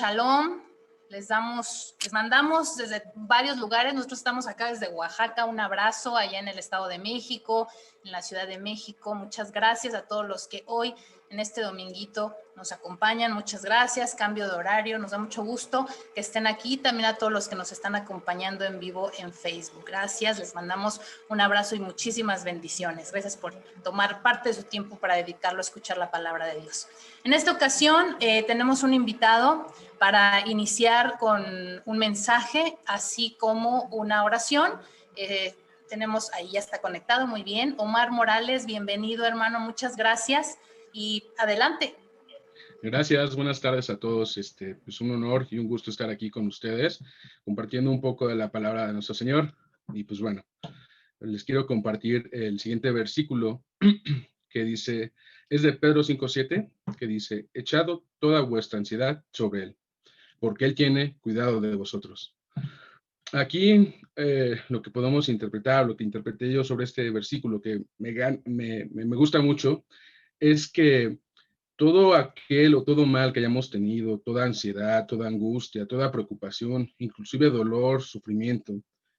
Shalom. Les mandamos desde varios lugares. Nosotros estamos acá desde Oaxaca. Un abrazo allá en el Estado de México, en la Ciudad de México. Muchas gracias a todos los que hoy en este dominguito nos acompañan. Muchas gracias. Cambio de horario. Nos da mucho gusto que estén aquí. También a todos los que nos están acompañando en vivo en Facebook. Gracias. Les mandamos un abrazo y muchísimas bendiciones. Gracias por tomar parte de su tiempo para dedicarlo a escuchar la palabra de Dios. En esta ocasión tenemos un invitado para iniciar con un mensaje, así como una oración. Tenemos, ahí ya está conectado, muy bien. Omar Morales, bienvenido, hermano, muchas gracias. Y adelante. Gracias, buenas tardes a todos. Pues un honor y un gusto estar aquí con ustedes, compartiendo un poco de la palabra de nuestro Señor. Y pues bueno, les quiero compartir el siguiente versículo que dice, es de Pedro 5:7, que dice, echado toda vuestra ansiedad sobre Él, porque Él tiene cuidado de vosotros. Aquí lo que podemos interpretar, lo que interpreté yo sobre este versículo que me gusta mucho, es que todo aquel o todo mal que hayamos tenido, toda ansiedad, toda angustia, toda preocupación, inclusive dolor, sufrimiento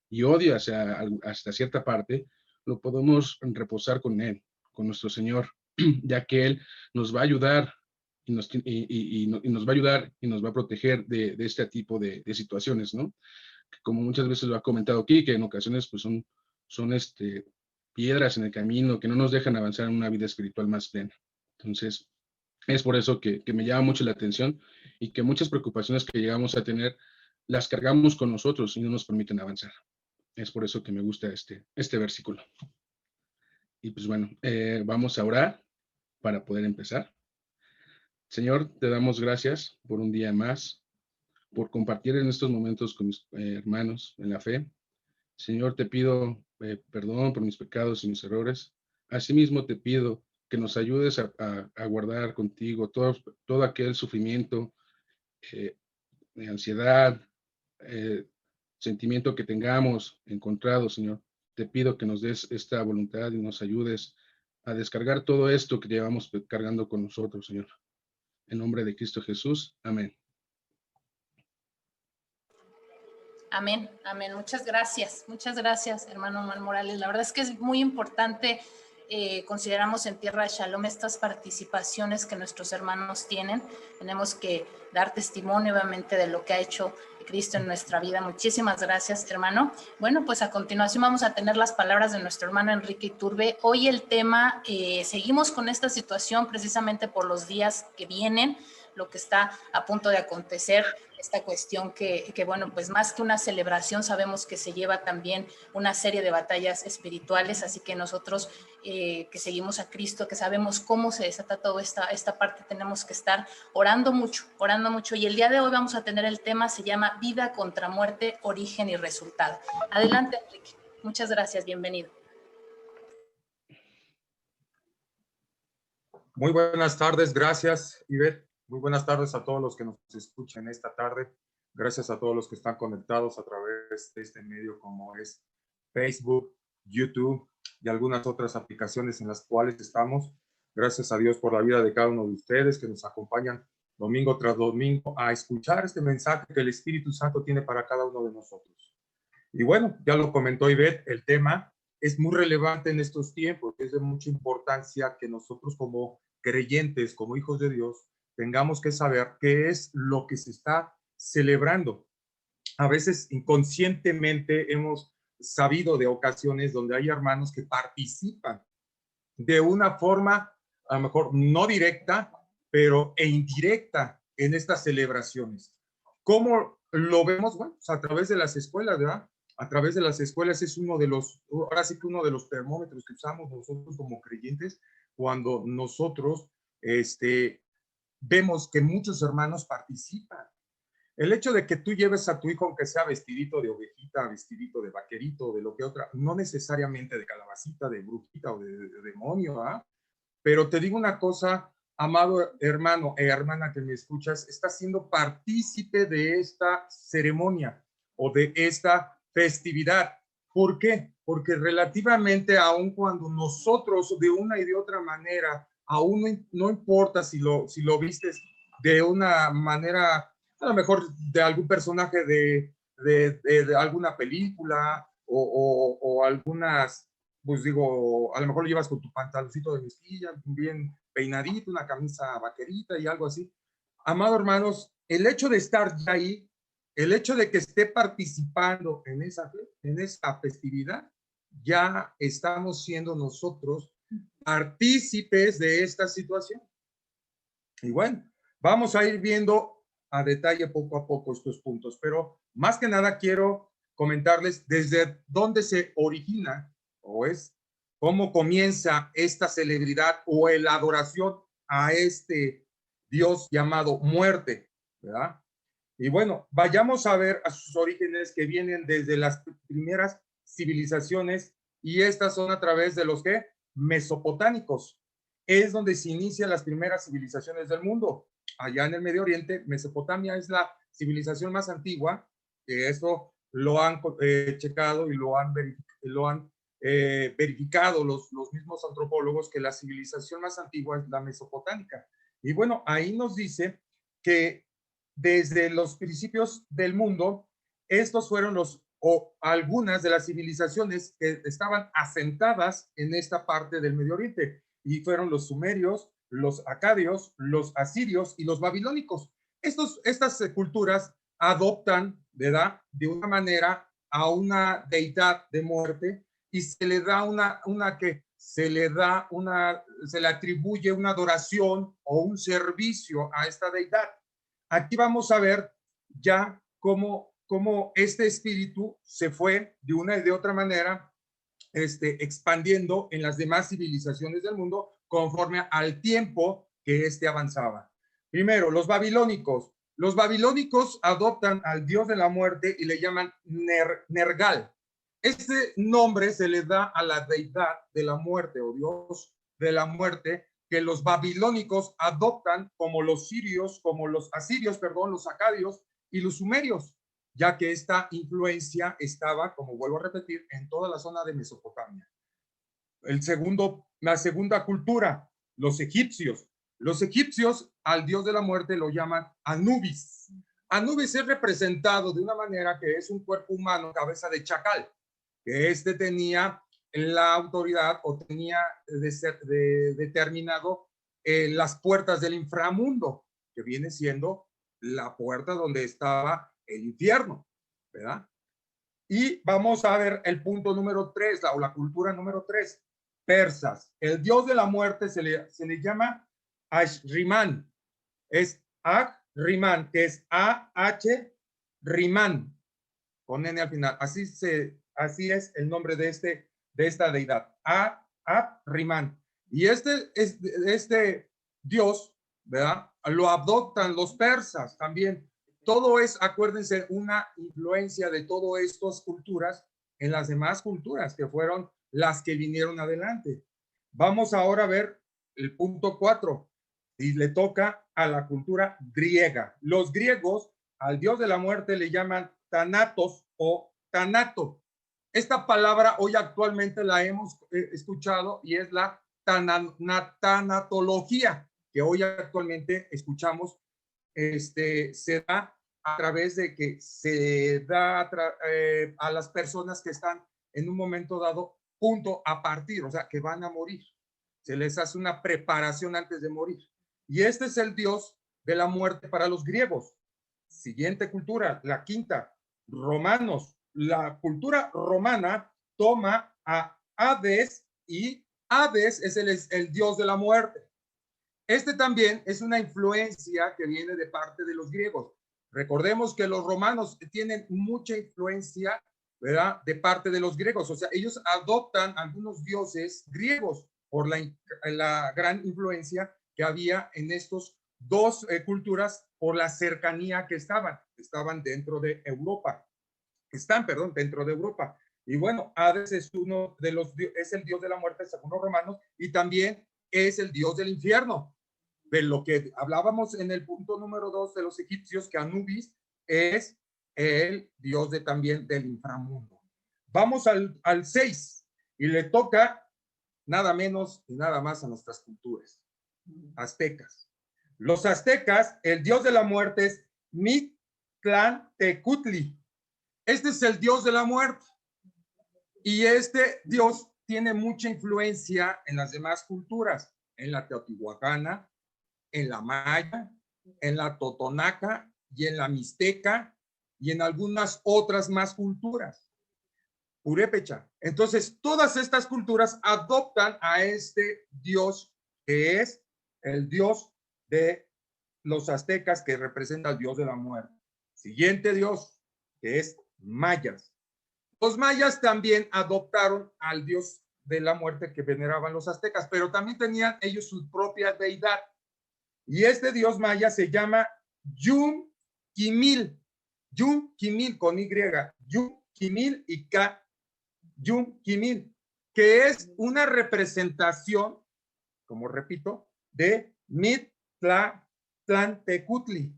y odio hasta cierta parte, lo podemos reposar con Él, con nuestro Señor, ya que Él nos va a ayudar y nos va a ayudar y nos va a proteger de este tipo de situaciones, ¿no? Como muchas veces lo ha comentado aquí, que en ocasiones pues son piedras en el camino que no nos dejan avanzar en una vida espiritual más plena. Entonces, es por eso que me llama mucho la atención y que muchas preocupaciones que llegamos a tener las cargamos con nosotros y no nos permiten avanzar. Es por eso que me gusta este versículo. Y pues bueno, vamos a orar para poder empezar. Señor, te damos gracias por un día más, por compartir en estos momentos con mis hermanos en la fe. Señor, te pido perdón por mis pecados y mis errores. Asimismo, te pido que nos ayudes a guardar contigo todo aquel sufrimiento, ansiedad, sentimiento que tengamos encontrado, Señor. Te pido que nos des esta voluntad y nos ayudes a descargar todo esto que llevamos cargando con nosotros, Señor. En nombre de Cristo Jesús. Amén. Amén, amén. Muchas gracias, hermano Omar Morales. La verdad es que es muy importante, consideramos en Tierra de Shalom estas participaciones que nuestros hermanos tienen. Tenemos que dar testimonio, obviamente, de lo que ha hecho Cristo en nuestra vida. Muchísimas gracias, hermano. Bueno, pues a continuación vamos a tener las palabras de nuestro hermano Enrique Iturbe. Hoy el tema, seguimos con esta situación precisamente por los días que vienen, lo que está a punto de acontecer, esta cuestión que bueno, pues más que una celebración, sabemos que se lleva también una serie de batallas espirituales, así que nosotros que seguimos a Cristo, que sabemos cómo se desata toda esta parte, tenemos que estar orando mucho, y el día de hoy vamos a tener el tema, se llama Vida contra Muerte, Origen y Resultado. Adelante, Enrique. Muchas gracias, bienvenido. Muy buenas tardes, gracias, Ivette. Muy buenas tardes a todos los que nos escuchan esta tarde. Gracias a todos los que están conectados a través de este medio como es Facebook, YouTube y algunas otras aplicaciones en las cuales estamos. Gracias a Dios por la vida de cada uno de ustedes que nos acompañan domingo tras domingo a escuchar este mensaje que el Espíritu Santo tiene para cada uno de nosotros. Y bueno, ya lo comentó Ivette, el tema es muy relevante en estos tiempos. Es de mucha importancia que nosotros como creyentes, como hijos de Dios, tengamos que saber qué es lo que se está celebrando. A veces inconscientemente hemos sabido de ocasiones donde hay hermanos que participan de una forma, a lo mejor no directa, pero indirecta en estas celebraciones. ¿Cómo lo vemos? Bueno, pues a través de las escuelas, ¿verdad? A través de las escuelas es ahora sí que uno de los termómetros que usamos nosotros como creyentes cuando nosotros vemos que muchos hermanos participan. El hecho de que tú lleves a tu hijo, aunque sea vestidito de ovejita, vestidito de vaquerito, de lo que otra, no necesariamente de calabacita, de brujita o de demonio, ¿ah? Pero te digo una cosa, amado hermano e hermana que me escuchas, estás siendo partícipe de esta ceremonia o de esta festividad. ¿Por qué? Porque relativamente, aun cuando nosotros de una y de otra manera, aún no importa si lo vistes de una manera a lo mejor de algún personaje de alguna película o algunas, pues digo, a lo mejor lo llevas con tu pantaloncito de mezclilla, bien peinadito, una camisa vaquerita y algo así. Amados hermanos, el hecho de estar ya ahí, el hecho de que esté participando en esa festividad, ya estamos siendo nosotros partícipes de esta situación. Y bueno, vamos a ir viendo a detalle poco a poco estos puntos, pero más que nada quiero comentarles desde dónde se origina o es cómo comienza esta celebridad o la adoración a este Dios llamado muerte, ¿verdad? Y bueno, vayamos a ver a sus orígenes que vienen desde las primeras civilizaciones y estas son a través de los que mesopotámicos. Es donde se inician las primeras civilizaciones del mundo. Allá en el Medio Oriente, Mesopotamia es la civilización más antigua, que esto lo han checado y lo han verificado los mismos antropólogos, que la civilización más antigua es la mesopotámica. Y bueno, ahí nos dice que desde los principios del mundo, estos fueron algunas de las civilizaciones que estaban asentadas en esta parte del Medio Oriente, y fueron los sumerios, los acadios, los asirios y los babilónicos. Estas culturas adoptan, ¿verdad?, de una manera a una deidad de muerte y se le da se le atribuye una adoración o un servicio a esta deidad. Aquí vamos a ver ya cómo este espíritu se fue de una y de otra manera expandiendo en las demás civilizaciones del mundo conforme al tiempo que avanzaba. Primero, los babilónicos. Los babilónicos adoptan al dios de la muerte y le llaman Nergal. Este nombre se le da a la deidad de la muerte o dios de la muerte que los babilónicos adoptan como los asirios, los acadios y los sumerios, ya que esta influencia estaba, como vuelvo a repetir, en toda la zona de Mesopotamia. La segunda cultura, los egipcios. Los egipcios al dios de la muerte lo llaman Anubis. Anubis es representado de una manera que es un cuerpo humano, cabeza de chacal, que tenía la autoridad o tenía determinado las puertas del inframundo, que viene siendo la puerta donde estaba el infierno, ¿verdad? Y vamos a ver el punto número 3, o la cultura número 3, persas. El dios de la muerte se le llama Ashriman. Es Ashriman, que es A-H Riman, con N al final. Así es el nombre de esta deidad, Ashriman. Y este dios, ¿verdad?, lo adoptan los persas también. Todo es, acuérdense, una influencia de todas estas culturas en las demás culturas que fueron las que vinieron adelante. Vamos ahora a ver el punto 4 y le toca a la cultura griega. Los griegos al dios de la muerte le llaman Thanatos o Thanato. Esta palabra hoy actualmente la hemos escuchado y es la tanatología, que hoy actualmente escuchamos. Se da a través de que se da a las personas que están en un momento dado punto a partir, o sea, que van a morir. Se les hace una preparación antes de morir. Y este es el dios de la muerte para los griegos. Siguiente cultura, la quinta, romanos. La cultura romana toma a Hades y Hades es el dios de la muerte. También es una influencia que viene de parte de los griegos. Recordemos que los romanos tienen mucha influencia, ¿verdad?, de parte de los griegos. O sea, ellos adoptan algunos dioses griegos por la gran influencia que había en estos dos culturas por la cercanía que estaban dentro de Europa. Dentro de Europa. Y bueno, Hades es es el dios de la muerte según los romanos y también es el dios del infierno. De lo que hablábamos en el punto número 2 de los egipcios, que Anubis es el dios también del inframundo. Vamos al 6 y le toca nada menos y nada más a nuestras culturas aztecas. Los aztecas, el dios de la muerte es Mictlantecutli. Este es el dios de la muerte. Y este dios tiene mucha influencia en las demás culturas, en la teotihuacana, en la maya, en la totonaca y en la mixteca y en algunas otras más culturas. Purépecha. Entonces, todas estas culturas adoptan a este dios que es el dios de los aztecas, que representa al dios de la muerte. Siguiente dios, que es mayas. Los mayas también adoptaron al dios de la muerte que veneraban los aztecas, pero también tenían ellos su propia deidad. Y este dios maya se llama Yum-Kimil. Yum-Kimil con Y. Yum-Kimil y K. Yum-Kimil, que es una representación, como repito, de Mictlantecutli,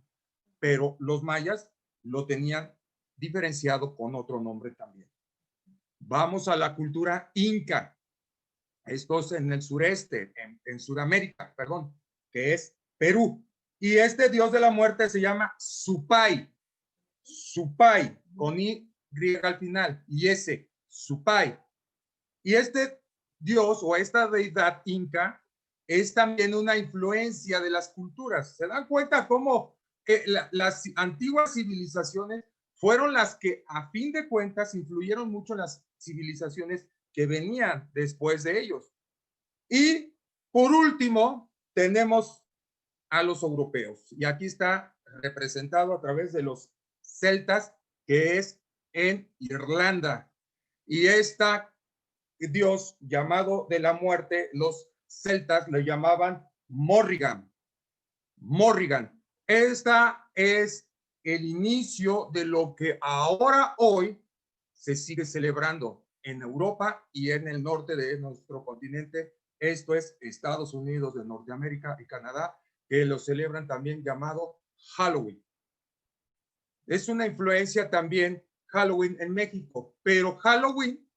pero los mayas lo tenían diferenciado con otro nombre también. Vamos a la cultura inca. Esto es en el sureste, en Sudamérica, perdón, que es Perú. Y este dios de la muerte se llama Supay. Supay, con Y al final, y S, Supay. Y este dios o esta deidad inca es también una influencia de las culturas. ¿Se dan cuenta cómo las antiguas civilizaciones fueron las que a fin de cuentas influyeron mucho en las civilizaciones que venían después de ellos? Y por último, tenemos a los europeos. Y aquí está representado a través de los celtas, que es en Irlanda. Y esta dios llamado de la muerte, los celtas le llamaban Morrigan. Morrigan. Esta es el inicio de lo que ahora hoy se sigue celebrando en Europa y en el norte de nuestro continente. Esto es Estados Unidos de Norteamérica y Canadá, que lo celebran también llamado Halloween. Es una influencia también Halloween en México, pero Halloween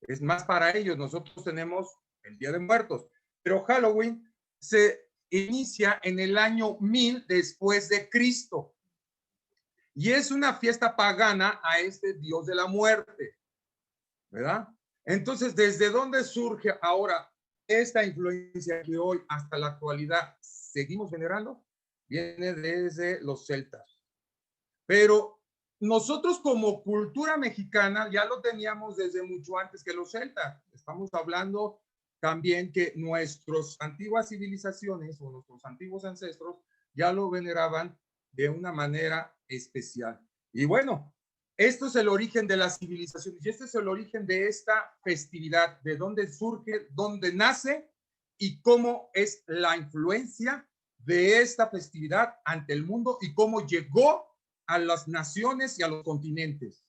es más para ellos. Nosotros tenemos el Día de Muertos, pero Halloween se inicia en el año 1000 después de Cristo. Y es una fiesta pagana a este dios de la muerte, ¿verdad? Entonces, ¿desde dónde surge ahora esta influencia que hoy hasta la actualidad seguimos venerando? Viene desde los celtas. Pero nosotros como cultura mexicana ya lo teníamos desde mucho antes que los celtas. Estamos hablando también que nuestras antiguas civilizaciones o nuestros antiguos ancestros ya lo veneraban de una manera especial. Y bueno, esto es el origen de las civilizaciones y este es el origen de esta festividad, de dónde surge, dónde nace y cómo es la influencia de esta festividad ante el mundo y cómo llegó a las naciones y a los continentes,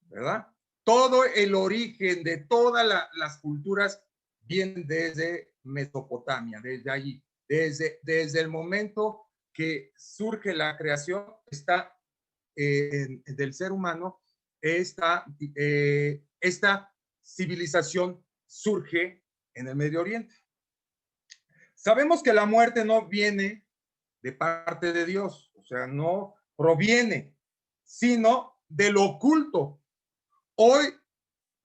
¿verdad? Todo el origen de todas las culturas viene desde Mesopotamia, desde allí, desde el momento que surge la creación, está del ser humano, esta civilización surge en el Medio Oriente. Sabemos que la muerte no viene de parte de Dios, o sea, no proviene, sino de lo oculto. Hoy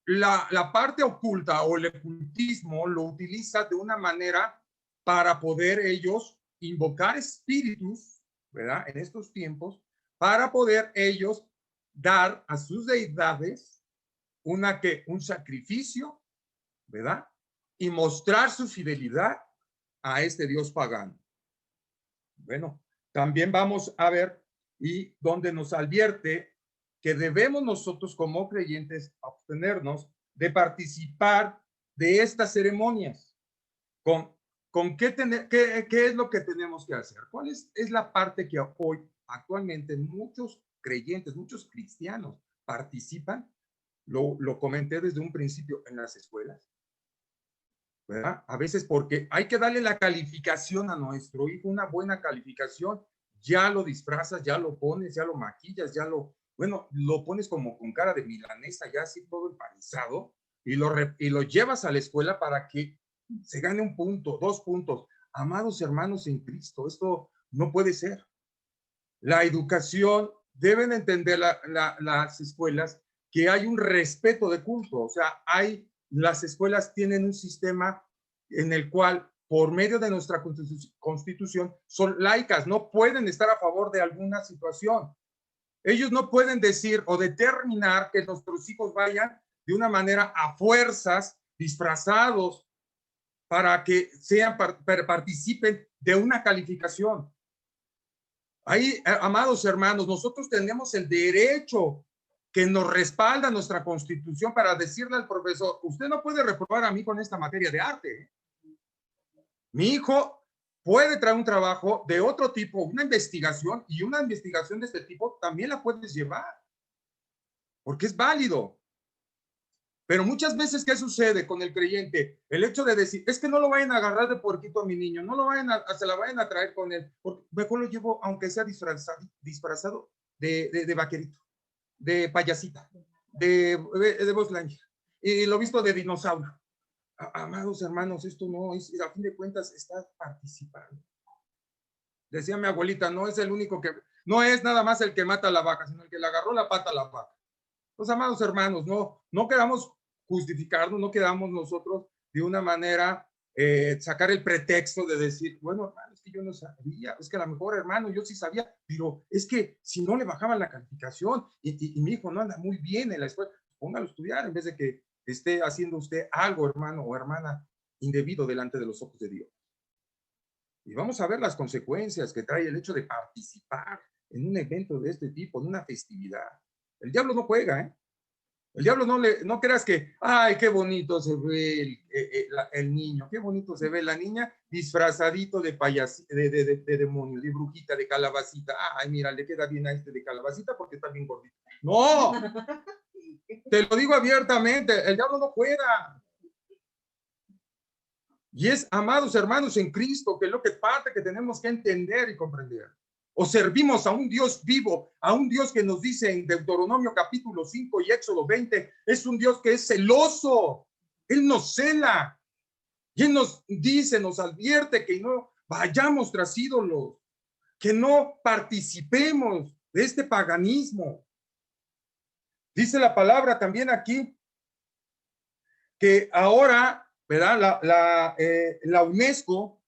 la parte oculta o el ocultismo lo utiliza de una manera para poder ellos invocar espíritus, ¿verdad? En estos tiempos, para poder ellos dar a sus deidades un sacrificio, ¿verdad? Y mostrar su fidelidad a este Dios pagano. Bueno, también vamos a ver y donde nos advierte que debemos nosotros como creyentes abstenernos de participar de estas ceremonias. ¿Qué es lo que tenemos que hacer? ¿Cuál es la parte que hoy actualmente muchos creyentes, muchos cristianos participan? Lo comenté desde un principio en las escuelas, ¿verdad? A veces porque hay que darle la calificación a nuestro hijo, una buena calificación, ya lo disfrazas, ya lo pones, ya lo maquillas, lo pones como con cara de milanesa, ya así todo empanizado, y lo llevas a la escuela para que se gane 1 punto, 2 puntos. Amados hermanos en Cristo, esto no puede ser, la educación, deben entender las escuelas que hay un respeto de culto. O sea, las escuelas tienen un sistema en el cual, por medio de nuestra constitución, son laicas, no pueden estar a favor de alguna situación. Ellos no pueden decir o determinar que nuestros hijos vayan de una manera a fuerzas, disfrazados, para que participen de una calificación. Ahí, amados hermanos, nosotros tenemos el derecho que nos respalda nuestra constitución para decirle al profesor, usted no puede reprobar a mí con esta materia de arte. Mi hijo puede traer un trabajo de otro tipo, una investigación, y una investigación de este tipo también la puedes llevar, porque es válido. Pero muchas veces, ¿qué sucede con el creyente? El hecho de decir, es que no lo vayan a agarrar de puerquito a mi niño, no lo vayan se la vayan a traer con él, porque mejor lo llevo, aunque sea disfrazado de vaquerito, de payasita, de Buzz Lightyear, y lo visto de dinosaurio. Amados hermanos, esto no es, a fin de cuentas, está participando. Decía mi abuelita, no es el único que, no es nada más el que mata a la vaca, sino el que le agarró la pata a la vaca. Los amados hermanos, no queramos justificarnos, no queramos nosotros de una manera sacar el pretexto de decir, bueno, hermano, es que yo no sabía, es que a lo mejor, hermano, yo sí sabía, pero es que si no le bajaban la calificación y mi hijo no anda muy bien en la escuela, póngalo a estudiar en vez de que esté haciendo usted algo, hermano o hermana, indebido delante de los ojos de Dios. Y vamos a ver las consecuencias que trae el hecho de participar en un evento de este tipo, en una festividad. El diablo no juega, ¿eh? El diablo no creas que, ay, qué bonito se ve el niño, qué bonito se ve la niña disfrazadito de de demonio, de brujita, de calabacita. Ay, mira, le queda bien a este de calabacita porque está bien gordito. No, te lo digo abiertamente, el diablo no juega. Y es, amados hermanos en Cristo, que es lo que parte que tenemos que entender y comprender. O servimos a un Dios vivo, a un Dios que nos dice en Deuteronomio capítulo 5 y Éxodo 20, es un Dios que es celoso. Él nos cela. Y Él nos dice, nos advierte que no vayamos tras ídolos, que no participemos de este paganismo. Dice la palabra también aquí que ahora, ¿verdad? La UNESCO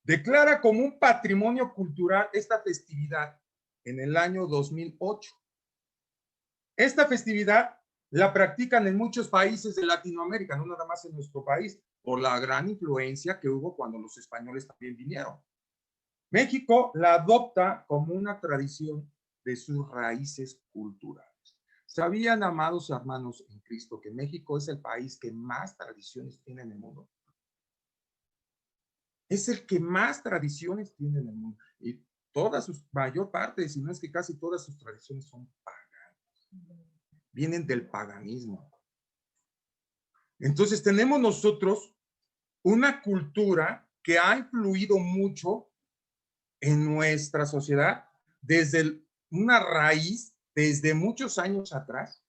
declara como un patrimonio cultural esta festividad en el año 2008. Esta festividad la practican en muchos países de Latinoamérica, no nada más en nuestro país, por la gran influencia que hubo cuando los españoles también vinieron. México la adopta como una tradición de sus raíces culturales. ¿Sabían, amados hermanos en Cristo, que México es el país que más tradiciones tiene en el mundo? Es el que más tradiciones tiene en el mundo. Y toda su mayor parte, si no es que casi todas sus tradiciones son paganas. Vienen del paganismo. Entonces tenemos nosotros una cultura que ha influido mucho en nuestra sociedad desde una raíz, desde muchos años atrás,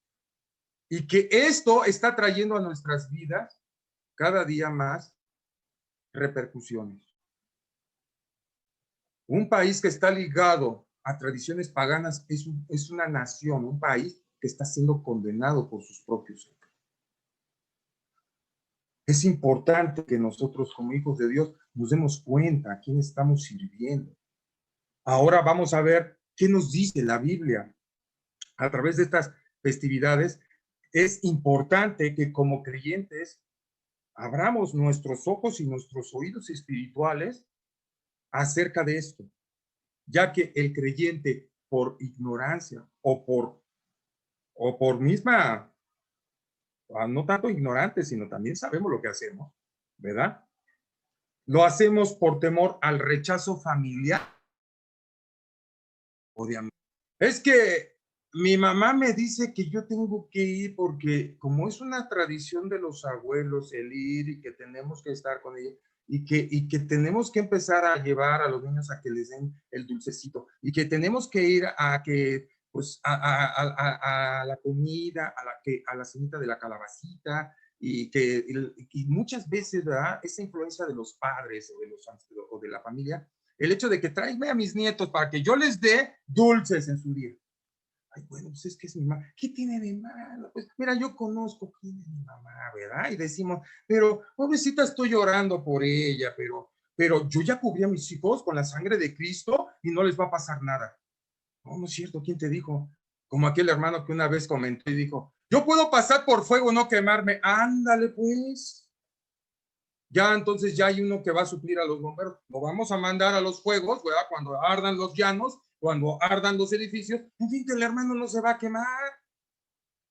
y que esto está trayendo a nuestras vidas cada día más repercusiones. Un país que está ligado a tradiciones paganas es una nación, un país que está siendo condenado por sus propios hechos. Es importante que nosotros como hijos de Dios nos demos cuenta a quién estamos sirviendo. Ahora vamos a ver qué nos dice la Biblia a través de estas festividades. Es importante que como creyentes abramos nuestros ojos y nuestros oídos espirituales acerca de esto, ya que el creyente por ignorancia o por misma, no tanto ignorante, sino también sabemos lo que hacemos, ¿verdad? Lo hacemos por temor al rechazo familiar. Es que mi mamá me dice que yo tengo que ir porque como es una tradición de los abuelos el ir y que tenemos que estar con ella y que tenemos que empezar a llevar a los niños a que les den el dulcecito y que tenemos que ir a que pues a la comida, a la cenita de la calabacita y muchas veces, ¿verdad? Esa influencia de los padres o de la familia el hecho de que tráeme a mis nietos para que yo les dé dulces en su día. Ay, bueno, pues es que es mi mamá. ¿Qué tiene de malo? Pues mira, yo conozco quién es mi mamá, ¿verdad? Y decimos, pero pobrecita, estoy llorando por ella, pero yo ya cubrí a mis hijos con la sangre de Cristo y no les va a pasar nada. No, no es cierto, ¿quién te dijo? Como aquel hermano que una vez comentó y dijo, yo puedo pasar por fuego, no quemarme. Ándale, pues. Ya entonces ya hay uno que va a suplir a los bomberos. Lo vamos a mandar a los fuegos, ¿verdad? Cuando ardan los llanos, cuando ardan los edificios. En fin, que el hermano no se va a quemar.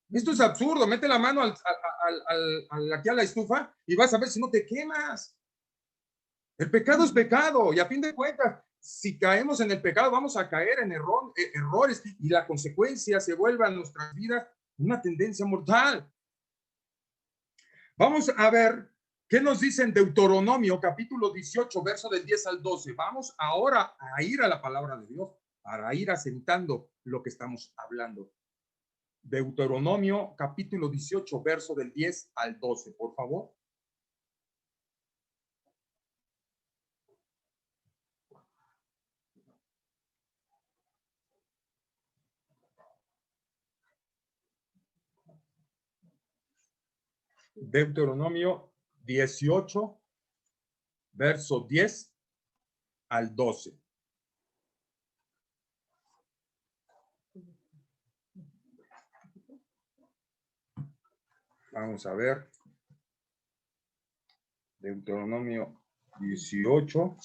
Esto es absurdo. Mete la mano aquí a la estufa y vas a ver si no te quemas. El pecado es pecado y a fin de cuentas, si caemos en el pecado, vamos a caer en errores y la consecuencia se vuelve a nuestras vidas una tendencia mortal. Vamos a ver qué nos dice en Deuteronomio, capítulo 18, verso del 10 al 12. Vamos ahora a ir a la palabra de Dios, para ir asentando lo que estamos hablando. Deuteronomio, capítulo 18, verso del 10 al 12, por favor. Deuteronomio 18, verso 10 al 12. Vamos a ver. Deuteronomio 18.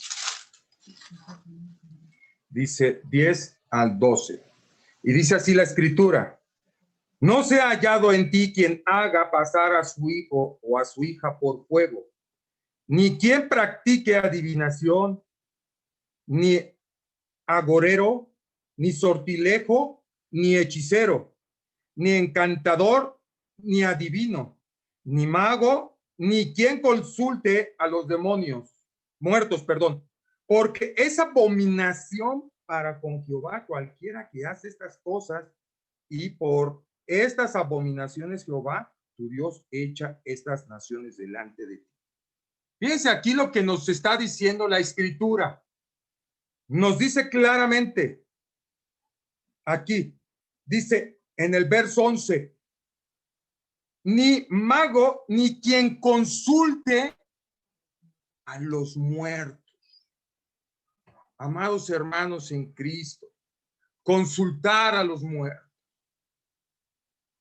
Dice 10 al 12. Y dice así la escritura. No se ha hallado en ti quien haga pasar a su hijo o a su hija por fuego, ni quien practique adivinación, ni agorero, ni sortilejo, ni hechicero, ni encantador, ni adivino, ni mago, ni quien consulte a los muertos, porque es abominación para con Jehová cualquiera que hace estas cosas, y por estas abominaciones Jehová, tu Dios, echa estas naciones delante de ti. Fíjense aquí lo que nos está diciendo la escritura. Nos dice claramente, aquí, dice en el verso 11, ni mago, ni quien consulte a los muertos. Amados hermanos en Cristo, consultar a los muertos.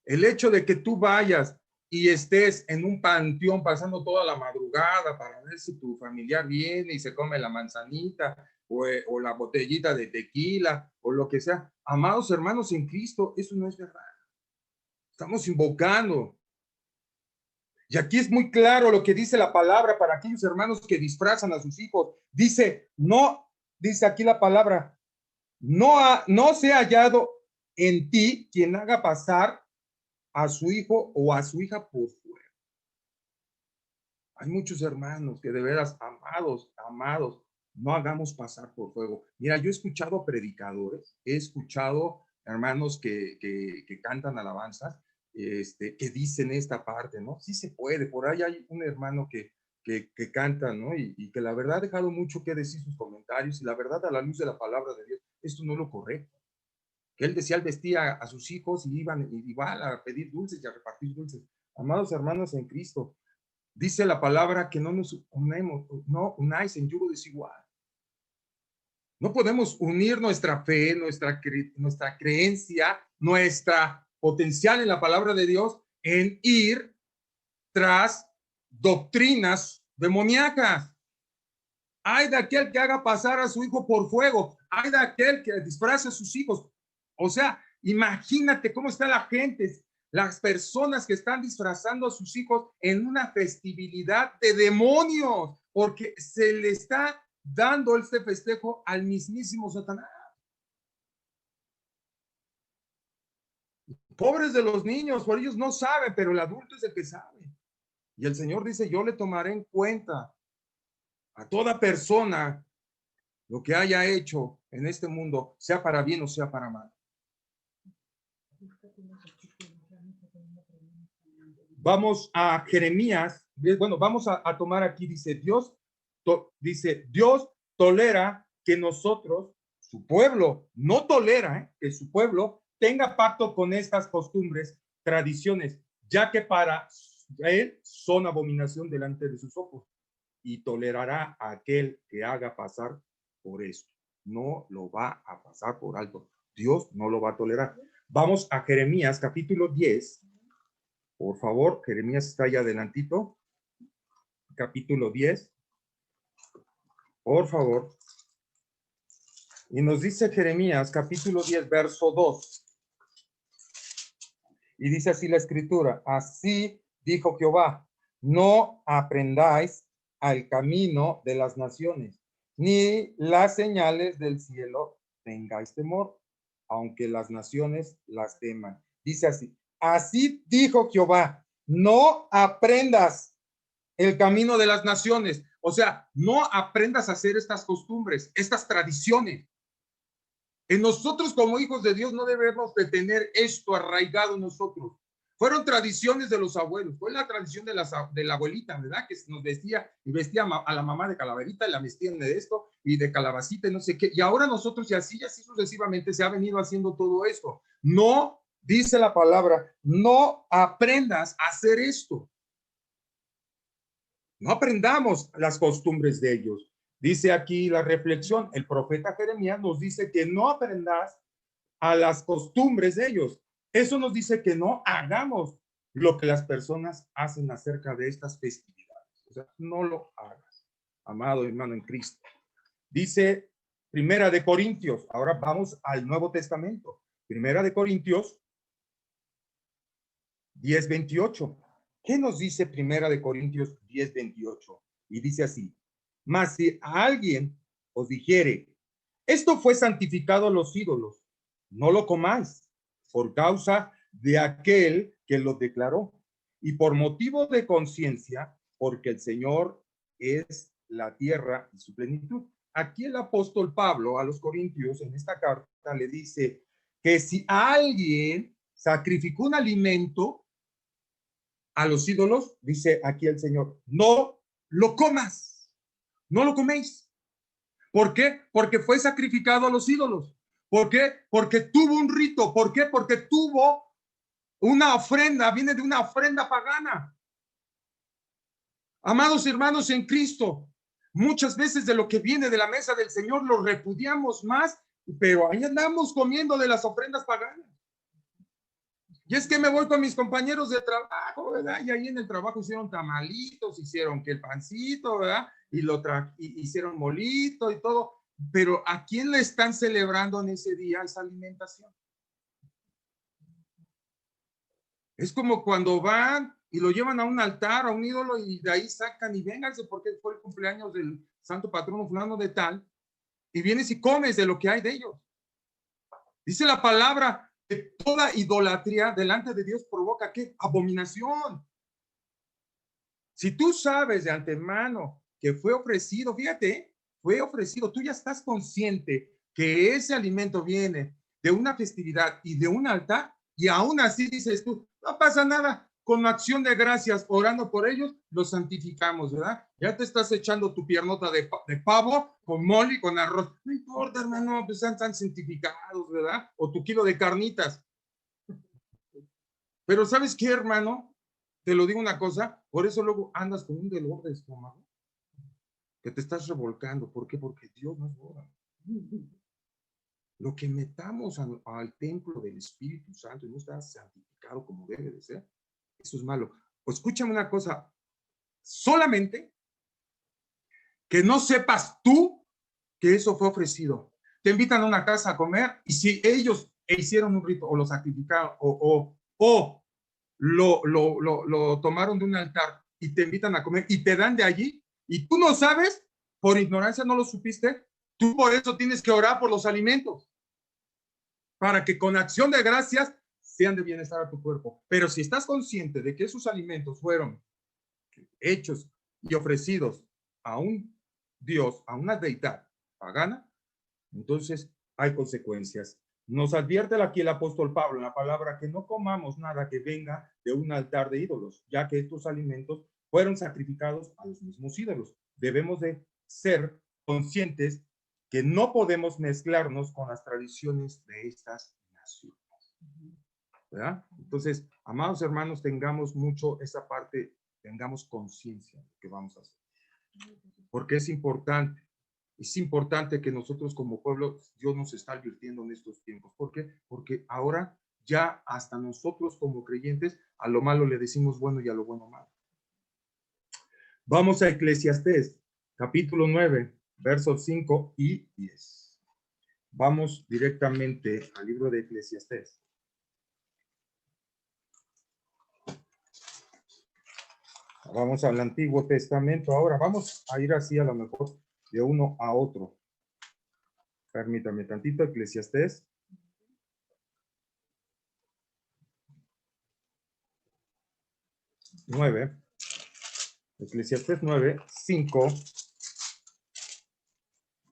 El hecho de que tú vayas y estés en un panteón pasando toda la madrugada para ver si tu familiar viene y se come la manzanita o la botellita de tequila o lo que sea. Amados hermanos en Cristo, eso no es verdad. Estamos invocando. Y aquí es muy claro lo que dice la palabra para aquellos hermanos que disfrazan a sus hijos. Dice, no, dice aquí la palabra, no se ha hallado en ti quien haga pasar a su hijo o a su hija por fuego. Hay muchos hermanos que de veras, amados, no hagamos pasar por fuego. Mira, yo he escuchado predicadores, he escuchado hermanos que cantan alabanzas, que dicen esta parte, ¿no? Sí se puede. Por ahí hay un hermano que canta, ¿no? Y que la verdad ha dejado mucho que decir sus comentarios, y la verdad, a la luz de la palabra de Dios, esto no es lo correcto. Que él decía, él vestía a sus hijos y iban igual a pedir dulces y a repartir dulces. Amados hermanos en Cristo, dice la palabra que no nos no unáis en yugo desigual. No podemos unir nuestra fe, nuestra creencia, nuestra potencial en la palabra de Dios en ir tras doctrinas demoníacas. Hay de aquel que haga pasar a su hijo por fuego. Hay de aquel que disfrace a sus hijos. O sea, imagínate cómo está la gente, las personas que están disfrazando a sus hijos en una festividad de demonios, porque se le está dando este festejo al mismísimo Satanás. Pobres de los niños, por ellos no saben, pero el adulto es el que sabe. Y el Señor dice, yo le tomaré en cuenta a toda persona lo que haya hecho en este mundo, sea para bien o sea para mal. Vamos a Jeremías, bueno, vamos a tomar aquí, dice Dios tolera que nosotros, su pueblo, no tolera que su pueblo tenga pacto con estas costumbres, tradiciones, ya que para él son abominación delante de sus ojos, y tolerará a aquel que haga pasar por esto. No lo va a pasar por alto. Dios no lo va a tolerar. Vamos a Jeremías capítulo 10. Por favor, Jeremías está ahí adelantito. Capítulo 10. Por favor. Y nos dice Jeremías capítulo 10, verso 2. Y dice así la escritura: así dijo Jehová, no aprendáis al camino de las naciones, ni las señales del cielo tengáis temor, aunque las naciones las teman. Dice así dijo Jehová, no aprendas el camino de las naciones. O sea, no aprendas a hacer estas costumbres, estas tradiciones. En nosotros como hijos de Dios no debemos de tener esto arraigado en nosotros. Fueron tradiciones de los abuelos, fue la tradición de la abuelita, ¿verdad? Que nos vestía y vestía a la mamá de calaverita, y la vestían de esto y de calabacita y no sé qué. Y ahora nosotros y así sucesivamente se ha venido haciendo todo esto. No, dice la palabra, no aprendas a hacer esto. No aprendamos las costumbres de ellos. Dice aquí la reflexión, el profeta Jeremías nos dice que no aprendas a las costumbres de ellos. Eso nos dice que no hagamos lo que las personas hacen acerca de estas festividades. O sea, no lo hagas, amado hermano en Cristo. Dice Primera de Corintios, ahora vamos al Nuevo Testamento. Primera de Corintios 10:28. ¿Qué nos dice Primera de Corintios 10:28? Y dice así: mas si a alguien os dijere, esto fue santificado a los ídolos, no lo comáis, por causa de aquel que lo declaró, y por motivo de conciencia, porque el Señor es la tierra y su plenitud. Aquí el apóstol Pablo a los Corintios en esta carta le dice que si alguien sacrificó un alimento a los ídolos, dice aquí el Señor, no lo comas, no lo coméis. ¿Por qué? Porque fue sacrificado a los ídolos. ¿Por qué? Porque tuvo un rito. ¿Por qué? Porque tuvo una ofrenda, viene de una ofrenda pagana. Amados hermanos en Cristo, muchas veces de lo que viene de la mesa del Señor lo repudiamos más, pero ahí andamos comiendo de las ofrendas paganas. Y es que me voy con mis compañeros de trabajo, ¿verdad? Y ahí en el trabajo hicieron tamalitos, hicieron que el pancito, ¿verdad? Y hicieron molito y todo. Pero ¿a quién le están celebrando en ese día esa alimentación? Es como cuando van y lo llevan a un altar, a un ídolo, y de ahí sacan y vénganse porque fue el cumpleaños del santo patrono fulano de tal, y vienes y comes de lo que hay de ellos. Dice la palabra que toda idolatría delante de Dios provoca ¿qué? Abominación. Si tú sabes de antemano que fue ofrecido, fíjate, fue ofrecido, tú ya estás consciente que ese alimento viene de una festividad y de un altar, y aún así dices tú, no pasa nada, con acción de gracias, orando por ellos, los santificamos, ¿verdad? Ya te estás echando tu piernota de pavo con mole y con arroz. No importa, hermano, pues están santificados, ¿verdad? O tu kilo de carnitas. Pero ¿sabes qué, hermano? Te lo digo una cosa, por eso luego andas con un dolor de estómago, que te estás revolcando. ¿Por qué? Porque Dios nos boda. Lo que metamos al templo del Espíritu Santo y no está santificado como debe de ser, eso es malo. O escúchame una cosa, solamente que no sepas tú que eso fue ofrecido. Te invitan a una casa a comer y si ellos hicieron un rito o lo sacrificaron o lo tomaron de un altar y te invitan a comer y te dan de allí y tú no sabes, por ignorancia no lo supiste, tú por eso tienes que orar por los alimentos para que con acción de gracias sean de bienestar a tu cuerpo. Pero si estás consciente de que esos alimentos fueron hechos y ofrecidos a un Dios, a una deidad pagana, entonces hay consecuencias. Nos advierte aquí el apóstol Pablo en la palabra que no comamos nada que venga de un altar de ídolos, ya que estos alimentos fueron sacrificados a los mismos ídolos. Debemos de ser conscientes que no podemos mezclarnos con las tradiciones de estas naciones. ¿Verdad? Entonces, amados hermanos, tengamos mucho esa parte, tengamos conciencia de que vamos a hacer. Porque es importante. Es importante que nosotros como pueblo, Dios nos está advirtiendo en estos tiempos. ¿Por qué? Porque ahora ya hasta nosotros como creyentes, a lo malo le decimos bueno y a lo bueno malo. Vamos a Eclesiastés, capítulo 9, versos 5 y 10. Vamos directamente al libro de Eclesiastés. Vamos al Antiguo Testamento. Ahora vamos a ir así a lo mejor de uno a otro. Permítame tantito, Eclesiastés. Eclesiastés 9, 5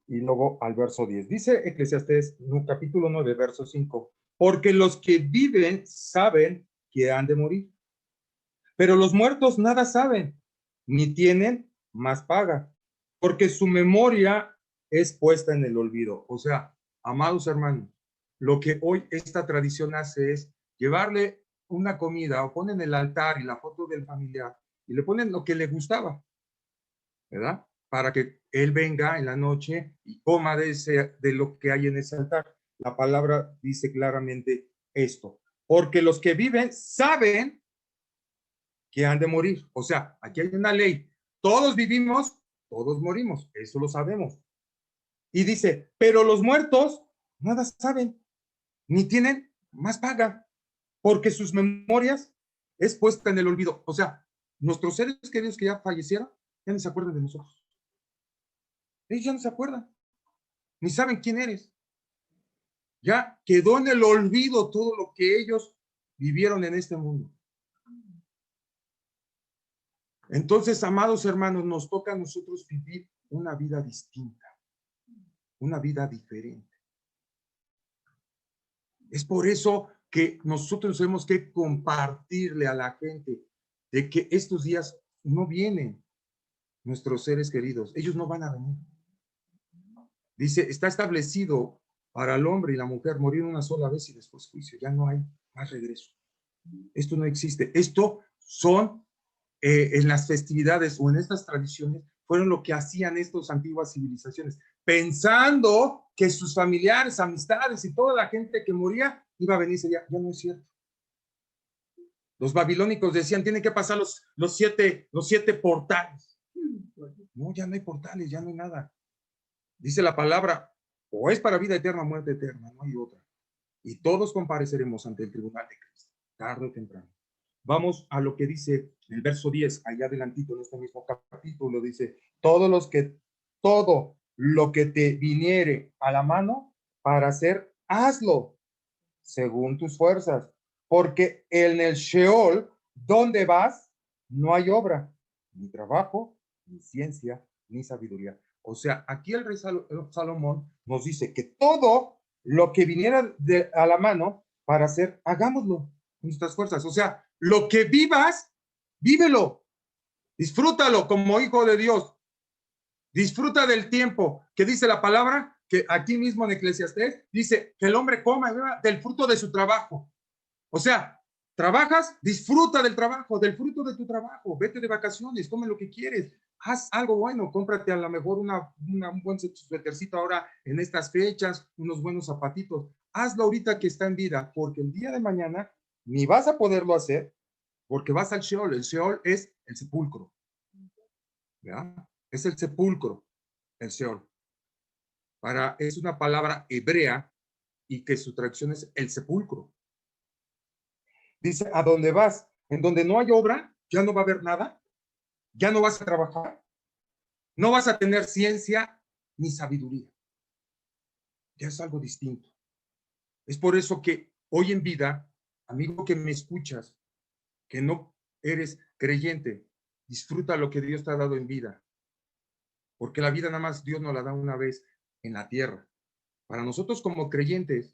y luego al verso 10. Dice Eclesiastés, capítulo 9, verso 5. Porque los que viven saben que han de morir, pero los muertos nada saben, ni tienen más paga, porque su memoria es puesta en el olvido. O sea, amados hermanos, lo que hoy esta tradición hace es llevarle una comida o ponen el altar y la foto del familiar y le ponen lo que le gustaba, ¿verdad? Para que él venga en la noche y coma de lo que hay en ese altar. La palabra dice claramente esto, porque los que viven saben que han de morir. O sea, aquí hay una ley. Todos vivimos, todos morimos. Eso lo sabemos. Y dice, pero los muertos nada saben, ni tienen más paga, porque sus memorias es puesta en el olvido. O sea, nuestros seres queridos que ya fallecieron, ya no se acuerdan de nosotros. Ellos ya no se acuerdan, ni saben quién eres. Ya quedó en el olvido todo lo que ellos vivieron en este mundo. Entonces, amados hermanos, nos toca a nosotros vivir una vida distinta, una vida diferente. Es por eso que nosotros tenemos que compartirle a la gente de que estos días no vienen nuestros seres queridos, ellos no van a venir. Dice, está establecido para el hombre y la mujer morir una sola vez y después juicio, ya no hay más regreso. Esto no existe. Esto son en las festividades o en estas tradiciones fueron lo que hacían estas antiguas civilizaciones, pensando que sus familiares, amistades y toda la gente que moría iba a venir ese día. Ya no es cierto. Los babilónicos decían, tienen que pasar los siete portales. No, ya no hay portales, ya no hay nada. Dice la palabra, o es para vida eterna o muerte eterna, no hay otra. Y todos compareceremos ante el tribunal de Cristo, tarde o temprano. Vamos a lo que dice el verso 10, allá adelantito en este mismo capítulo, dice, todo lo que te viniere a la mano para hacer, hazlo según tus fuerzas, porque en el Sheol, donde vas, no hay obra, ni trabajo, ni ciencia, ni sabiduría. O sea, aquí el rey Salomón nos dice que todo lo que viniera a la mano para hacer, hagámoslo con nuestras fuerzas. O sea, lo que vivas, vívelo, disfrútalo como hijo de Dios. Disfruta del tiempo, que dice la palabra, que aquí mismo en Eclesiastés dice que el hombre coma del fruto de su trabajo. O sea, trabajas, disfruta del trabajo, del fruto de tu trabajo, vete de vacaciones, come lo que quieres, haz algo bueno, cómprate a lo mejor un buen suétercito ahora en estas fechas, unos buenos zapatitos, hazlo ahorita que está en vida, porque el día de mañana ni vas a poderlo hacer, porque vas al Sheol. El Sheol es el sepulcro, ¿ya? Es el sepulcro, el Sheol. Es una palabra hebrea y que su traducción es el sepulcro. Dice, ¿a dónde vas? En donde no hay obra, ya no va a haber nada, ya no vas a trabajar, no vas a tener ciencia ni sabiduría. Ya es algo distinto. Es por eso que hoy en vida, amigo que me escuchas, que no eres creyente, disfruta lo que Dios te ha dado en vida. Porque la vida nada más Dios nos la da una vez en la tierra. Para nosotros como creyentes,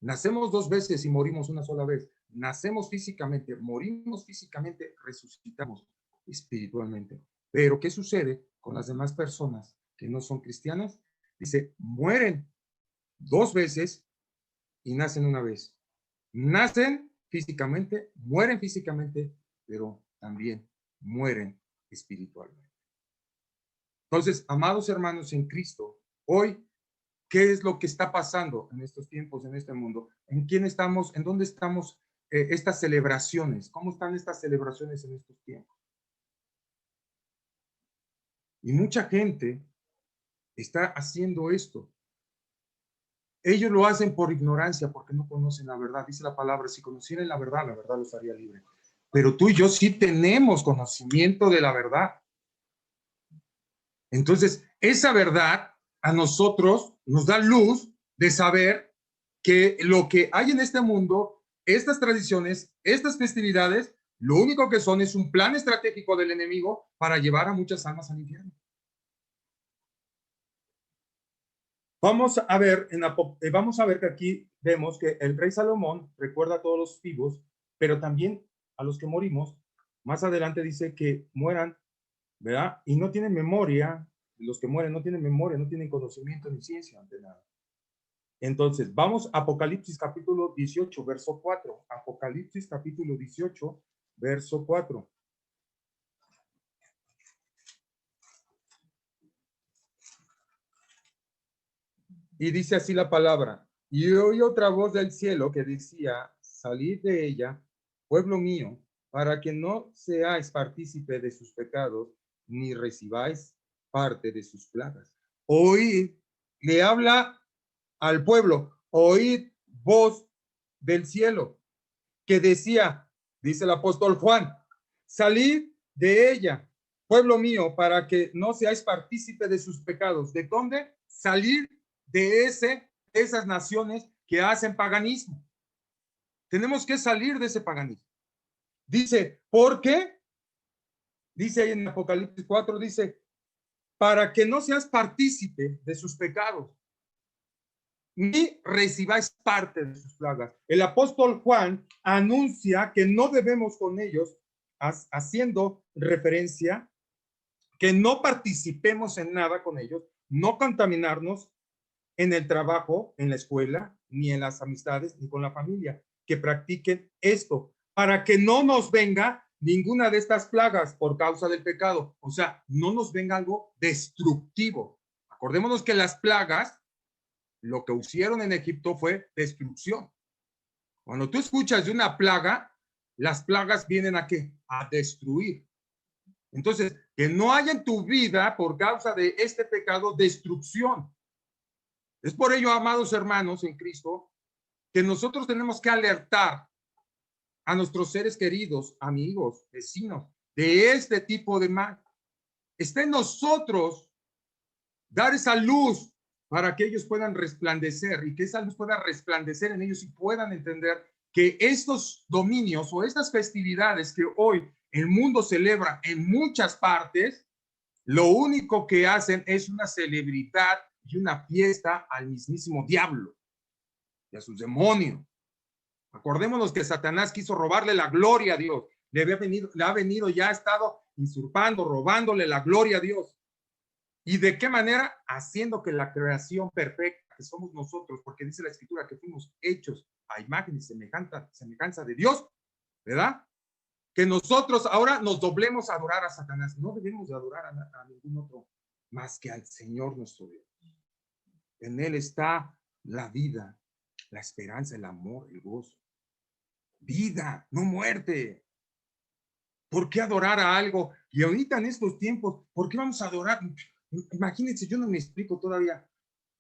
nacemos 2 veces y morimos una sola vez. Nacemos físicamente, morimos físicamente, resucitamos espiritualmente. Pero ¿qué sucede con las demás personas que no son cristianas? Dice, mueren 2 veces y nacen una vez. Nacen físicamente, mueren físicamente, pero también mueren espiritualmente. Entonces, amados hermanos en Cristo, hoy, ¿qué es lo que está pasando en estos tiempos, en este mundo? ¿En quién estamos? ¿En dónde estamos estas celebraciones? ¿Cómo están estas celebraciones en estos tiempos? Y mucha gente está haciendo esto. Ellos lo hacen por ignorancia, porque no conocen la verdad. Dice la palabra, si conocieran la verdad los haría libre. Pero tú y yo sí tenemos conocimiento de la verdad. Entonces, esa verdad a nosotros nos da luz de saber que lo que hay en este mundo, estas tradiciones, estas festividades, lo único que son es un plan estratégico del enemigo para llevar a muchas almas al infierno. Vamos a ver que aquí vemos que el rey Salomón recuerda a todos los vivos, pero también a los que morimos. Más adelante dice que mueran, ¿verdad? Y no tienen memoria. Los que mueren no tienen memoria, no tienen conocimiento ni ciencia ante nada. Entonces, vamos a Apocalipsis capítulo 18, verso 4. Apocalipsis capítulo 18, verso 4. Y dice así la palabra. Y oí otra voz del cielo que decía, salid de ella, pueblo mío, para que no seáis partícipe de sus pecados, ni recibáis parte de sus plagas. Oíd, le habla al pueblo, oíd voz del cielo, que decía, dice el apóstol Juan, salid de ella, pueblo mío, para que no seáis partícipe de sus pecados. ¿De dónde? Salir de esas naciones que hacen paganismo. Tenemos que salir de ese paganismo. Dice, ¿por qué? Dice ahí en Apocalipsis 4, dice, para que no seas partícipe de sus pecados, ni recibáis parte de sus plagas. El apóstol Juan anuncia que no debemos con ellos, haciendo referencia, que no participemos en nada con ellos, no contaminarnos en el trabajo, en la escuela, ni en las amistades, ni con la familia, que practiquen esto, para que no nos venga ninguna de estas plagas por causa del pecado. O sea, no nos venga algo destructivo. Acordémonos que las plagas, lo que hicieron en Egipto fue destrucción. Cuando tú escuchas de una plaga, las plagas vienen ¿a qué? A destruir. Entonces, que no haya en tu vida, por causa de este pecado, destrucción. Es por ello, amados hermanos en Cristo, que nosotros tenemos que alertar a nuestros seres queridos, amigos, vecinos, de este tipo de mal. Está en nosotros dar esa luz para que ellos puedan resplandecer y que esa luz pueda resplandecer en ellos y puedan entender que estos dominios o estas festividades que hoy el mundo celebra en muchas partes, lo único que hacen es una celebridad y una fiesta al mismísimo diablo y a sus demonios. Acordémonos que Satanás quiso robarle la gloria a Dios. Le ha venido, ya ha estado usurpando, robándole la gloria a Dios. ¿Y de qué manera? Haciendo que la creación perfecta que somos nosotros, porque dice la Escritura que fuimos hechos a imagen y semejanza de Dios, ¿verdad? Que nosotros ahora nos doblemos a adorar a Satanás. No debemos de adorar a ningún otro más que al Señor nuestro Dios. En Él está la vida, la esperanza, el amor, el gozo. Vida, no muerte. ¿Por qué adorar a algo? Y ahorita en estos tiempos, ¿por qué vamos a adorar? Imagínense, yo no me explico todavía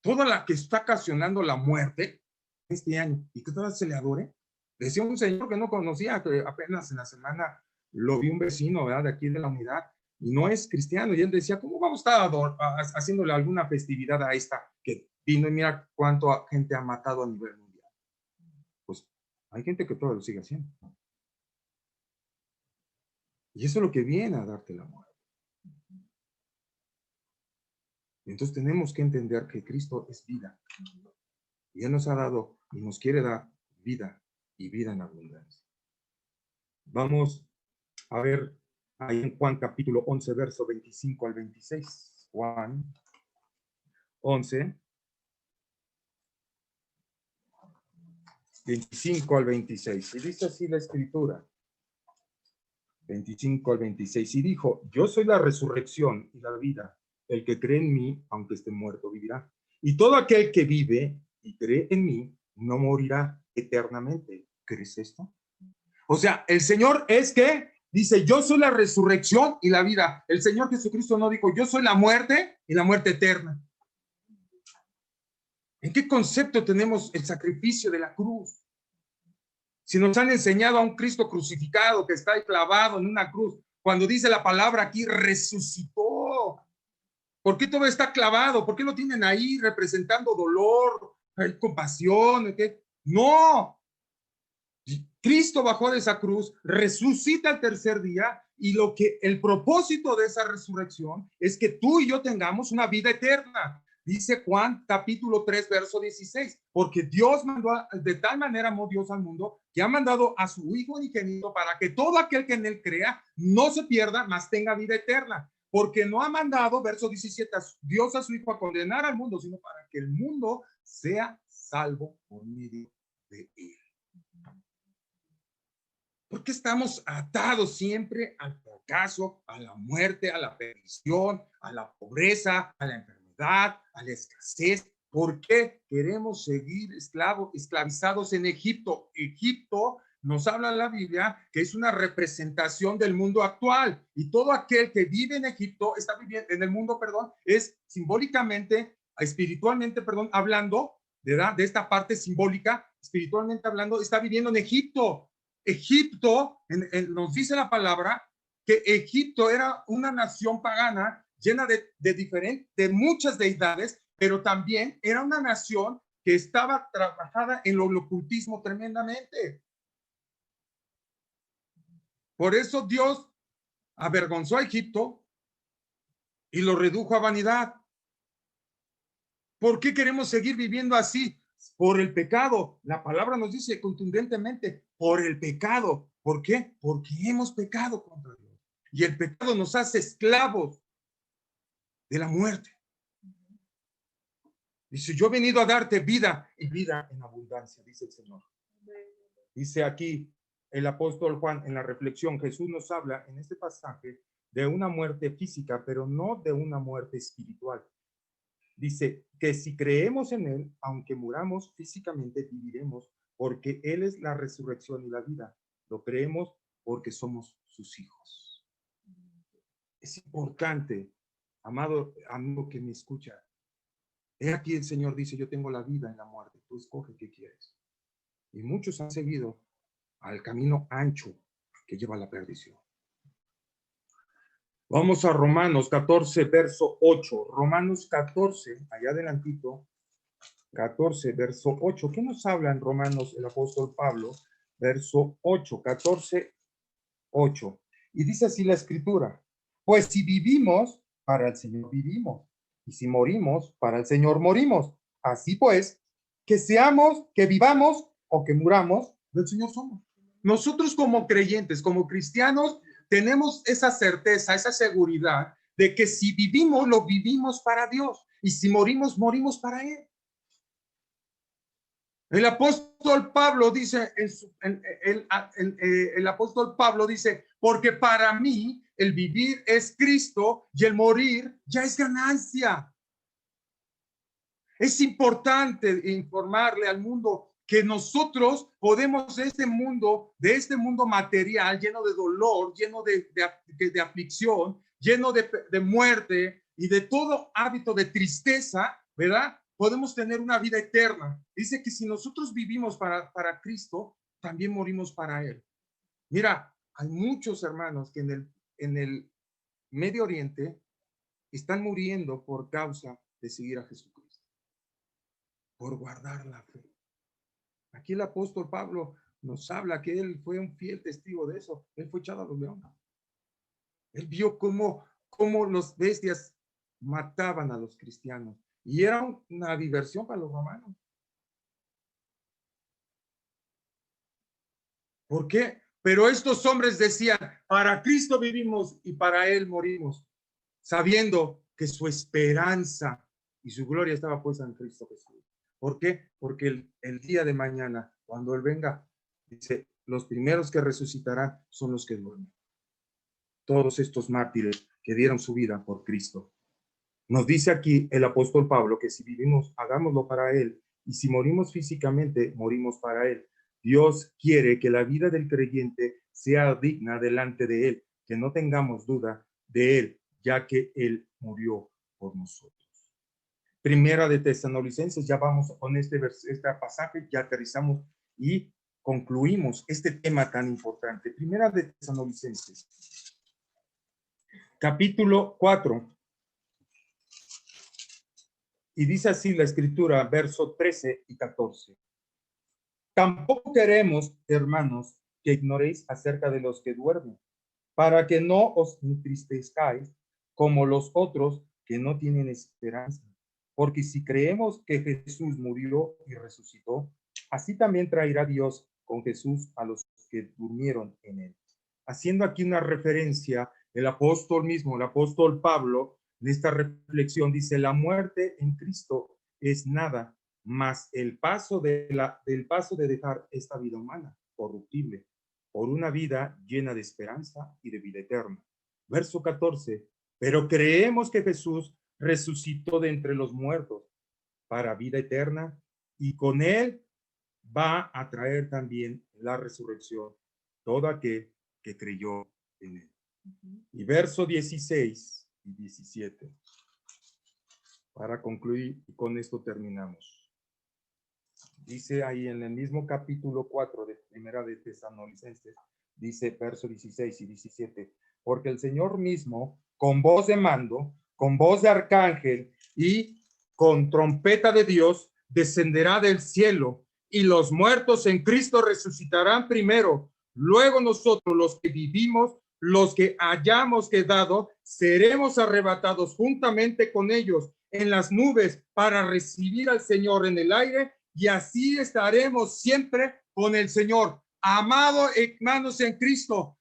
toda la que está ocasionando la muerte este año y que todavía se le adore. Decía un señor que no conocía, que apenas en la semana lo vi un vecino, ¿verdad? De aquí de la unidad, y no es cristiano, y él decía, ¿cómo vamos a estar haciéndole alguna festividad a esta que vino y mira cuánto gente ha matado a nivel mundial? Pues hay gente que todavía lo sigue haciendo. Y eso es lo que viene a darte la muerte. Entonces tenemos que entender que Cristo es vida. Y Él nos ha dado y nos quiere dar vida y vida en abundancia. Vamos a ver ahí en Juan capítulo 11, verso 25 al 26. Juan 11, 25 al 26. Y dice así la escritura. 25 al 26. Y dijo, yo soy la resurrección y la vida. El que cree en mí, aunque esté muerto, vivirá. Y todo aquel que vive y cree en mí, no morirá eternamente. ¿Crees esto? O sea, el Señor es que dice, yo soy la resurrección y la vida. El Señor Jesucristo no dijo, yo soy la muerte y la muerte eterna. ¿En qué concepto tenemos el sacrificio de la cruz? Si nos han enseñado a un Cristo crucificado que está ahí clavado en una cruz, cuando dice la palabra aquí, resucitó. ¿Por qué todo está clavado? ¿Por qué lo tienen ahí representando dolor, compasión? ¿Qué? No. Cristo bajó de esa cruz, resucita el tercer día y el propósito de esa resurrección es que tú y yo tengamos una vida eterna. Dice Juan capítulo 3, verso 16, porque Dios mandó, de tal manera amó Dios al mundo, que ha mandado a su Hijo unigénito para que todo aquel que en él crea no se pierda, mas tenga vida eterna. Porque no ha mandado, verso 17, Dios a su Hijo a condenar al mundo, sino para que el mundo sea salvo por medio de él. ¿Por qué estamos atados siempre al fracaso, a la muerte, a la perdición, a la pobreza, a la enfermedad, a la escasez? ¿Por qué queremos seguir esclavizados en Egipto? Egipto nos habla la Biblia que es una representación del mundo actual y todo aquel que vive en Egipto, está viviendo en el mundo, es simbólicamente, espiritualmente, hablando de esta parte simbólica, espiritualmente hablando, está viviendo en Egipto. Egipto, nos dice la palabra que Egipto era una nación pagana llena de muchas deidades, pero también era una nación que estaba trabajada en el ocultismo tremendamente. Por eso Dios avergonzó a Egipto y lo redujo a vanidad. ¿Por qué queremos seguir viviendo así? Por el pecado. La palabra nos dice contundentemente, por el pecado. ¿Por qué? Porque hemos pecado contra Dios. Y el pecado nos hace esclavos de la muerte. Dice, yo he venido a darte vida y vida en abundancia, dice el Señor. Dice aquí el apóstol Juan en la reflexión, Jesús nos habla en este pasaje de una muerte física, pero no de una muerte espiritual. Dice que si creemos en él, aunque muramos físicamente, viviremos, porque él es la resurrección y la vida. Lo creemos porque somos sus hijos. Es importante, amado amigo que me escucha. He aquí el Señor dice, yo tengo la vida en la muerte. Tú escoge qué quieres. Y muchos han seguido al camino ancho que lleva a la perdición. Vamos a Romanos 14, verso 8. Romanos 14, allá adelantito, 14, verso 8. ¿Qué nos habla en Romanos el apóstol Pablo? Verso 8, 14, 8. Y dice así la escritura. Pues si vivimos, para el Señor vivimos. Y si morimos, para el Señor morimos. Así pues, que vivamos o que muramos, del Señor somos. Nosotros como creyentes, como cristianos, tenemos esa certeza, esa seguridad de que si vivimos, lo vivimos para Dios. Y si morimos, morimos para Él. El apóstol Pablo dice, el apóstol Pablo dice, porque para mí el vivir es Cristo y el morir ya es ganancia. Es importante informarle al mundo que nosotros podemos de este mundo material lleno de dolor, lleno de aflicción, lleno de muerte y de todo hábito de tristeza, ¿verdad? Podemos tener una vida eterna. Dice que si nosotros vivimos para Cristo, también morimos para Él. Mira, hay muchos hermanos que en el Medio Oriente están muriendo por causa de seguir a Jesucristo, por guardar la fe. Aquí el apóstol Pablo nos habla que él fue un fiel testigo de eso. Él fue echado a los leones. Él vio cómo los bestias mataban a los cristianos. Y era una diversión para los romanos. ¿Por qué? Pero estos hombres decían, para Cristo vivimos y para Él morimos, sabiendo que su esperanza y su gloria estaba puesta en Cristo Jesús. ¿Por qué? Porque el día de mañana, cuando Él venga, dice, los primeros que resucitarán son los que duermen. Todos estos mártires que dieron su vida por Cristo. Nos dice aquí el apóstol Pablo que si vivimos, hagámoslo para Él, y si morimos físicamente, morimos para Él. Dios quiere que la vida del creyente sea digna delante de Él, que no tengamos duda de Él, ya que Él murió por nosotros. Primera de Tesalonicenses, ya vamos con este pasaje, ya aterrizamos y concluimos este tema tan importante. Primera de Tesalonicenses, capítulo 4. Y dice así la escritura, verso 13 y 14. Tampoco queremos, hermanos, que ignoréis acerca de los que duermen, para que no os entristezcáis como los otros que no tienen esperanza. Porque si creemos que Jesús murió y resucitó, así también traerá Dios con Jesús a los que durmieron en él. Haciendo aquí una referencia, el apóstol mismo, el apóstol Pablo, en esta reflexión dice, la muerte en Cristo es nada más el paso del paso de dejar esta vida humana corruptible por una vida llena de esperanza y de vida eterna. Verso 14, pero creemos que Jesús resucitó de entre los muertos para vida eterna y con él va a traer también la resurrección todo aquel que creyó en él. Y verso 16 y 17. Para concluir, y con esto terminamos. Dice ahí en el mismo capítulo 4 de Primera de Tesalonicenses, dice verso 16 y 17, porque el Señor mismo, con voz de mando, con voz de arcángel y con trompeta de Dios, descenderá del cielo y los muertos en Cristo resucitarán primero. Luego nosotros, los que vivimos, los que hayamos quedado, seremos arrebatados juntamente con ellos en las nubes para recibir al Señor en el aire y así estaremos siempre con el Señor. Amado hermanos en Cristo,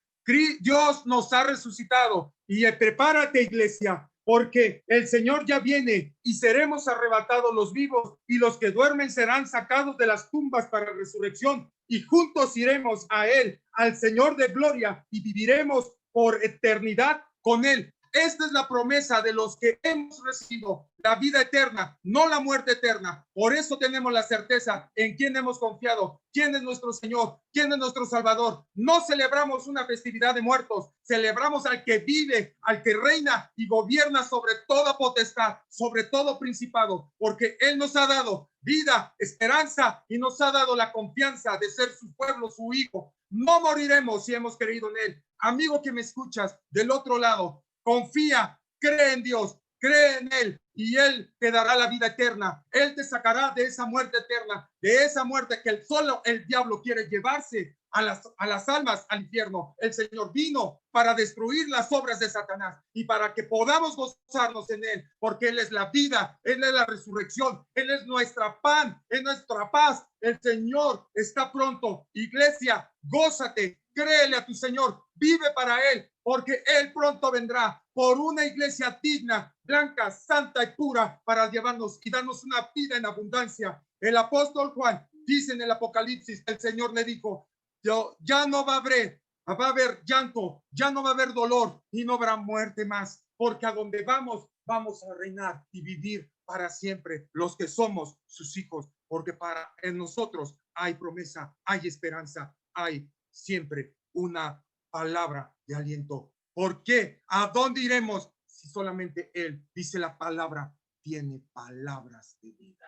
Dios nos ha resucitado y prepárate, iglesia, porque el Señor ya viene y seremos arrebatados los vivos y los que duermen serán sacados de las tumbas para resurrección y juntos iremos a Él, al Señor de gloria y viviremos por eternidad con Él. Esta es la promesa de los que hemos recibido la vida eterna, no la muerte eterna. Por eso tenemos la certeza en quién hemos confiado, quién es nuestro Señor, quién es nuestro Salvador. No celebramos una festividad de muertos, celebramos al que vive, al que reina y gobierna sobre toda potestad, sobre todo principado, porque Él nos ha dado vida, esperanza y nos ha dado la confianza de ser su pueblo, su hijo. No moriremos si hemos creído en Él. Amigo que me escuchas del otro lado, confía, cree en Dios, cree en Él y Él te dará la vida eterna. Él te sacará de esa muerte eterna, de esa muerte que solo el diablo quiere llevarse a las almas al infierno. El Señor vino para destruir las obras de Satanás y para que podamos gozarnos en Él, porque Él es la vida, Él es la resurrección, Él es nuestra pan, es nuestra paz. El Señor está pronto. Iglesia, gózate, créele a tu Señor, vive para Él, porque Él pronto vendrá por una iglesia digna, blanca, santa y pura para llevarnos y darnos una vida en abundancia. El apóstol Juan dice en el Apocalipsis, el Señor le dijo, ya no va a haber llanto, ya no va a haber dolor y no habrá muerte más, porque a donde vamos a reinar y vivir para siempre los que somos sus hijos, porque en nosotros hay promesa, hay esperanza, hay siempre una palabra de aliento. ¿Por qué? ¿A dónde iremos si solamente Él, dice la palabra, tiene palabras de vida?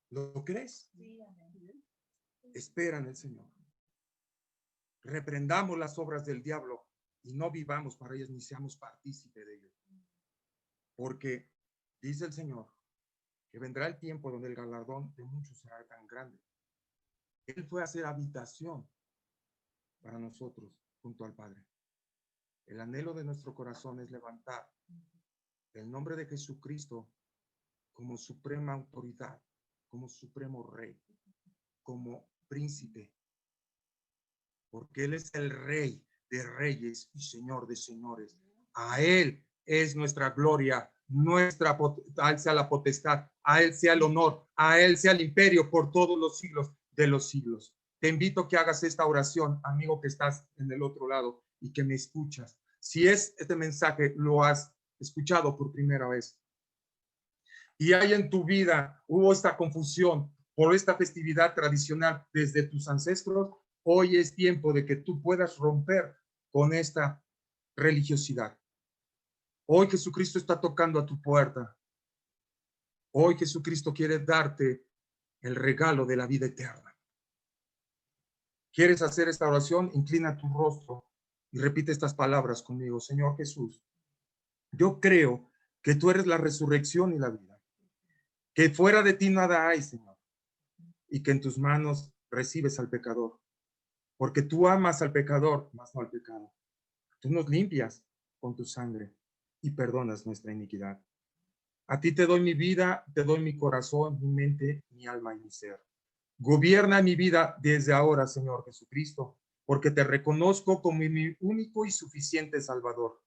¿Lo crees? Espera en el Señor. Reprendamos las obras del diablo y no vivamos para ellas ni seamos partícipes de ellos. Porque dice el Señor que vendrá el tiempo donde el galardón de muchos será tan grande. Él fue a hacer habitación para nosotros junto al Padre. El anhelo de nuestro corazón es levantar el nombre de Jesucristo como suprema autoridad, como supremo rey, como príncipe, porque Él es el rey de reyes y señor de señores. A Él es nuestra gloria, a Él sea la potestad, a Él sea el honor, a Él sea el imperio por todos los siglos de los siglos. Te invito a que hagas esta oración, amigo que estás en el otro lado y que me escuchas. Si este mensaje lo has escuchado por primera vez y hay en tu vida, hubo esta confusión por esta festividad tradicional desde tus ancestros, hoy es tiempo de que tú puedas romper con esta religiosidad. Hoy Jesucristo está tocando a tu puerta. Hoy Jesucristo quiere darte el regalo de la vida eterna. ¿Quieres hacer esta oración? Inclina tu rostro y repite estas palabras conmigo. Señor Jesús, yo creo que tú eres la resurrección y la vida, que fuera de ti nada hay, Señor, y que en tus manos recibes al pecador, porque tú amas al pecador, mas no al pecado. Tú nos limpias con tu sangre y perdonas nuestra iniquidad. A ti te doy mi vida, te doy mi corazón, mi mente, mi alma y mi ser. Gobierna mi vida desde ahora, Señor Jesucristo, porque te reconozco como mi único y suficiente Salvador.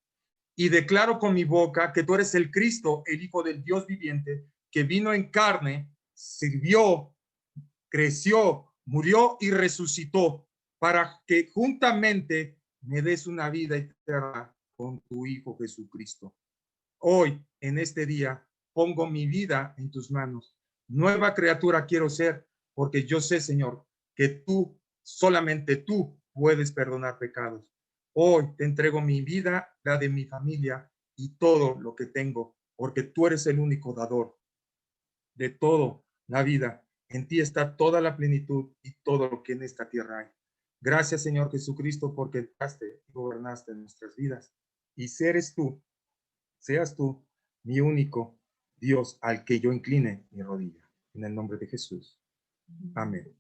Y declaro con mi boca que tú eres el Cristo, el Hijo del Dios viviente, que vino en carne, sirvió, creció, murió y resucitó, para que juntamente me des una vida eterna con tu Hijo Jesucristo. Hoy, en este día, pongo mi vida en tus manos. Nueva criatura quiero ser, porque yo sé, Señor, que tú, solamente tú, puedes perdonar pecados. Hoy te entrego mi vida, la de mi familia y todo lo que tengo, porque tú eres el único dador de todo la vida. En ti está toda la plenitud y todo lo que en esta tierra hay. Gracias, Señor Jesucristo, porque entraste y gobernaste nuestras vidas. Y seas tú mi único Dios al que yo incline mi rodilla. En el nombre de Jesús. Amén.